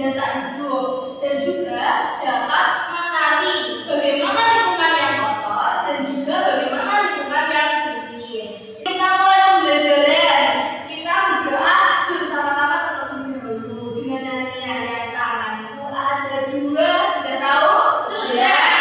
benda tak hidup, dan juga dapat mengenali bagaimana lingkungan yang kotor dan juga bagaimana lingkungan yang bersih. Kita mulai pembelajaran. Kita berdoa bersama-sama terlebih dahulu dengan nyanyian tanganku ada dua. Sudah tahu? Sudah.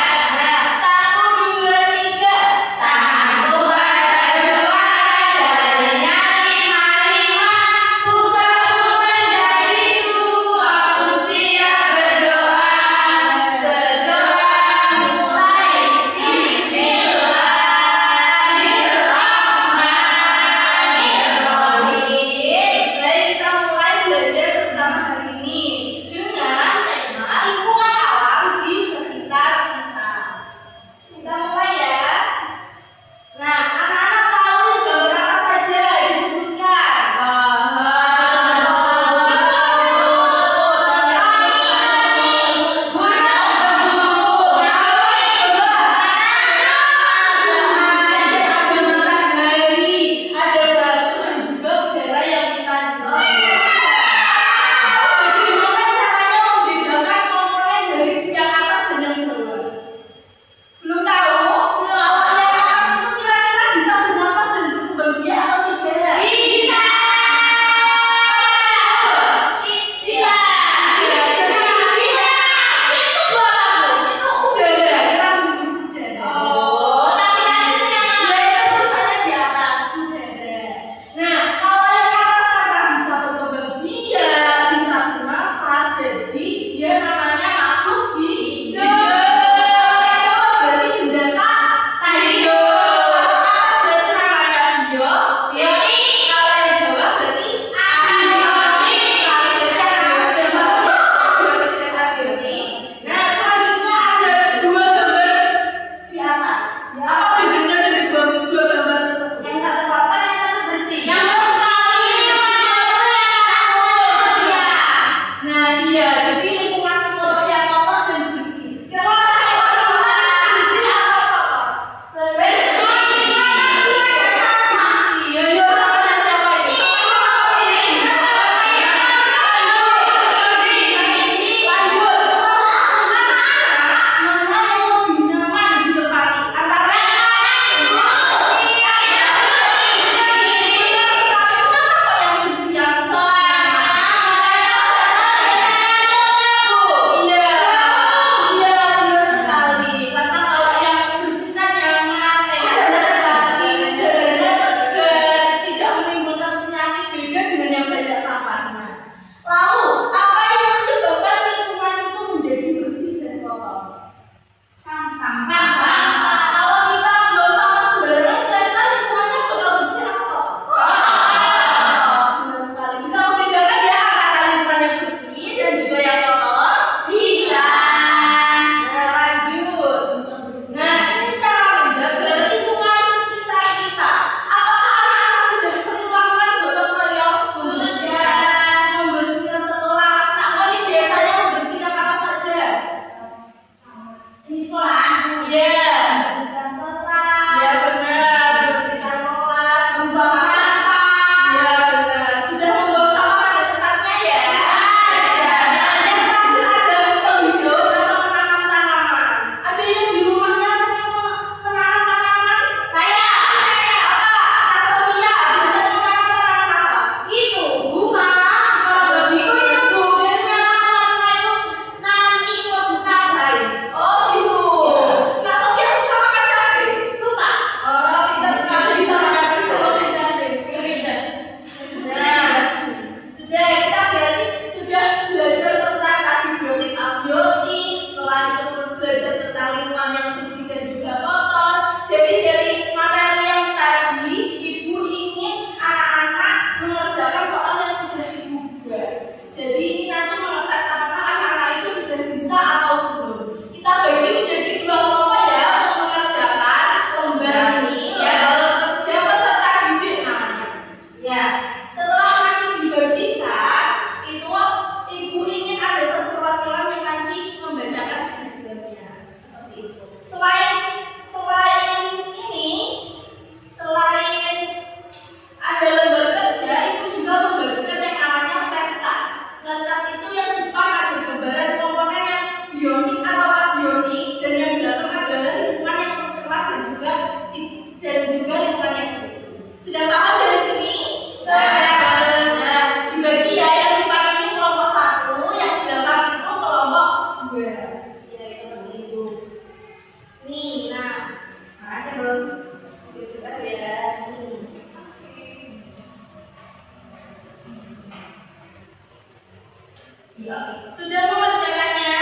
Sudah mengerjakannya?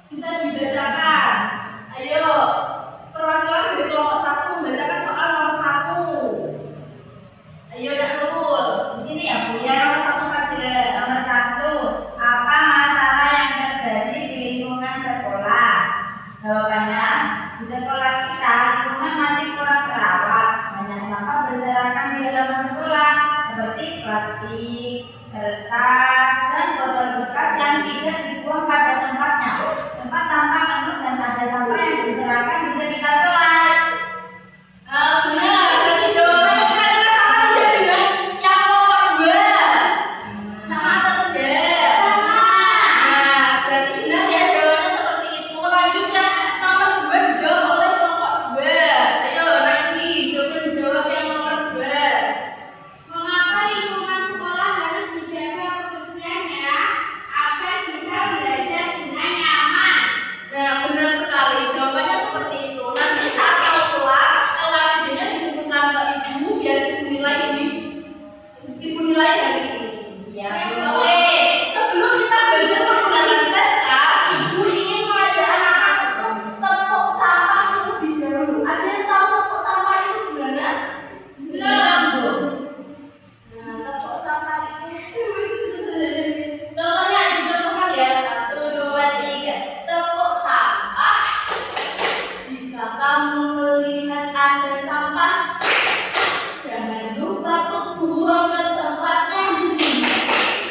Bisa dibacakan. Ayo, perwakilan dari kelompok 1 membacakan soal nomor 1. Ayo, Nak Nurul. Di sini ya Bu, ya nomor 1 saja. Nomor 1, apa masalah yang terjadi di lingkungan sekolah? Jawabannya, di sekolah kita lingkungan masih kurang terawat. Banyak sampah berserakan di halaman sekolah seperti plastik, kertas, dan botol bekas yang tidak dibuang pada tempatnya. Tempat sampah penuh dan ada sampah yang berserakan di sekitar kelas. Benar, berarti jawabannya kira-kira sama tidak dengan yang nomor 2? Sama atau tidak? Sama. Nah, berarti benar ya jawabannya seperti itu. Lanjut yang nomor 2 dijawab oleh kelompok 2. Ayo, nanti coba dijawab yang nomor 2. Mengapa lingkungan sekolah harus dijaga kebersihannya agar bisa belajar dengan nyaman? Nah, benar sekali. Jawabannya seperti itu. Nanti saat kamu pulang, LKPD-nya dikumpulkan ke ibu biar ibu nilai hari ini. Iya, Bu. Oke, sebelum kita belajar penggunaan flashcard, ibu ingin mengajak anak-anak tepuk sampah terlebih dahulu. Ada yang tahu tepuk sampah itu gimana? Belum, Bu. Nah, tepuk sampah itu contohnya dicontohkan ya. 1, 2, 3. Tepuk sampah. Jika kamu melihat ada sampah, jangan lupa untuk buang ke tempatnya.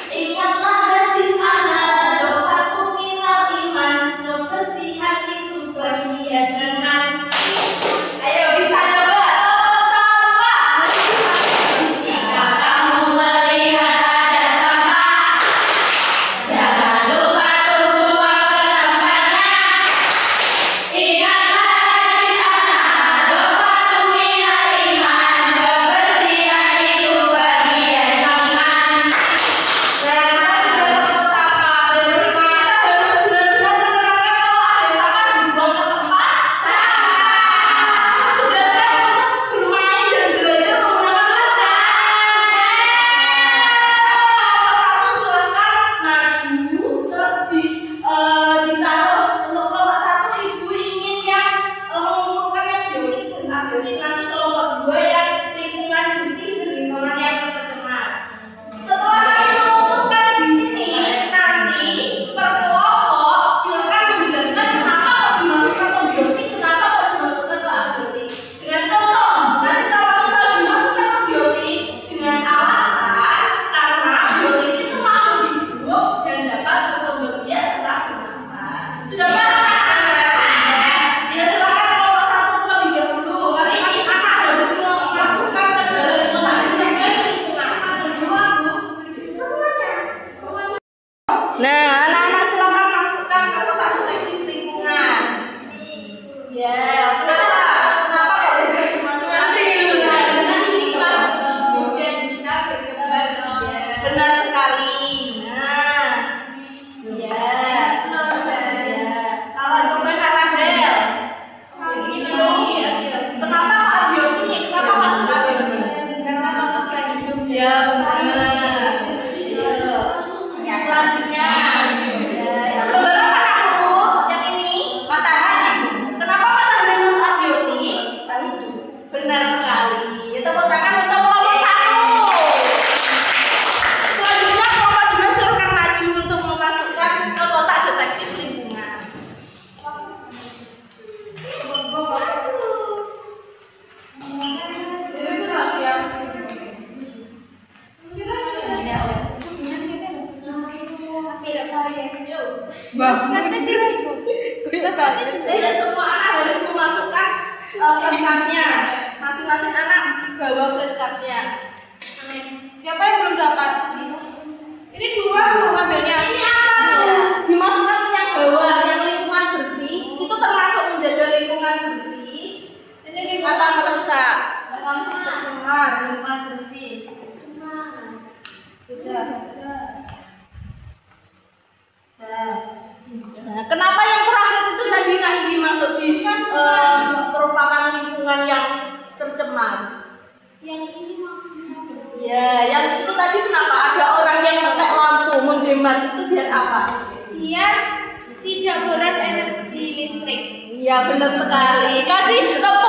Ingatlah hadis an-nadhafatu minal iman. Kebersihan itu bagian iman. Ayo, bisa coba tepuk sampah. Jika kamu melihat ada sampah, jangan lupa untuk buang ke tempatnya. Ingatlah hadis an-nadhafatu minal iman. Kebersihan itu bagian iman. Nah, masih dalam sampah. Berarti kita harus benar-benar menerapkan kalau ada sampah dibuang ke tempat sampah. Sudah siap untuk bermain dan belajar menggunakan flashcard? Kelompok 1 silakan maju, terus ditaruh. Untuk kelompok 1 ibu ingin yang mengumpulkan yang biotik dan abiotik. Nanti kelompok 2 yang lingkungan bersih dan lingkungan yang tercemar. Setelah kalian mengumpulkan di sini, nanti per kelompok silakan menjelaskan kenapa kok dimasukkan ke biotik, kenapa kok dimasukkan ke abiotik. Dengan contoh, nanti kalau misal dimasukkan ke biotik dengan alasan karena biotik itu mau dibuang dan dapat berkembang biak setelah bersampah. Sudah paham? Ya, silakan kelompok 1 terlebih dahulu. Masing-masing anak harus memasukkan ke dalam kotak detektif lingkungan. Berdua, Bu. Semuanya. Nah, anak-anak silakan masukkan ke kotak detektif lingkungan. Ya, kenapa kok bisa dimasukkan ke lingkungan? Kemudian bisa berkembang biak. Benar sekali. Nah, ya. Kalau coba Kak Rahel, ini betul. Kenapa abiotik? Kenapa masuk abiotik? Karena makhluk hidup Ya, benar. Ya, selanjutnya. Ya, yang keberapa Kak Nurul? Yang ini matahari. Kenapa matahari masuk abiotik? Benar sekali. Tepuk tangan untuk kelompok 1. Selanjutnya kelompok 2 silakan maju untuk memasukkan ke kotak detektif lingkungan. Jadi semua anak harus memasukkan flashcardnya. Masing-masing anak bawa flashcardnya. Siapa yang belum dapat? Ini 2 Bu ngambilnya. Ini apa Bu? Dimasukkan ke yang bawah, yang lingkungan bersih. Itu termasuk menjaga lingkungan bersih Ini di atau merusak? tercemar, lingkungan bersih. Sudah. Nah, kenapa yang terakhir itu tadi dimasuk di merupakan lingkungan yang tercemar? Yang ini maksudnya bersih. Ya, yang itu tadi kenapa ada orang yang ngetek apa? Biar tidak boros energi listrik. Iya benar sekali. Kasih tepuk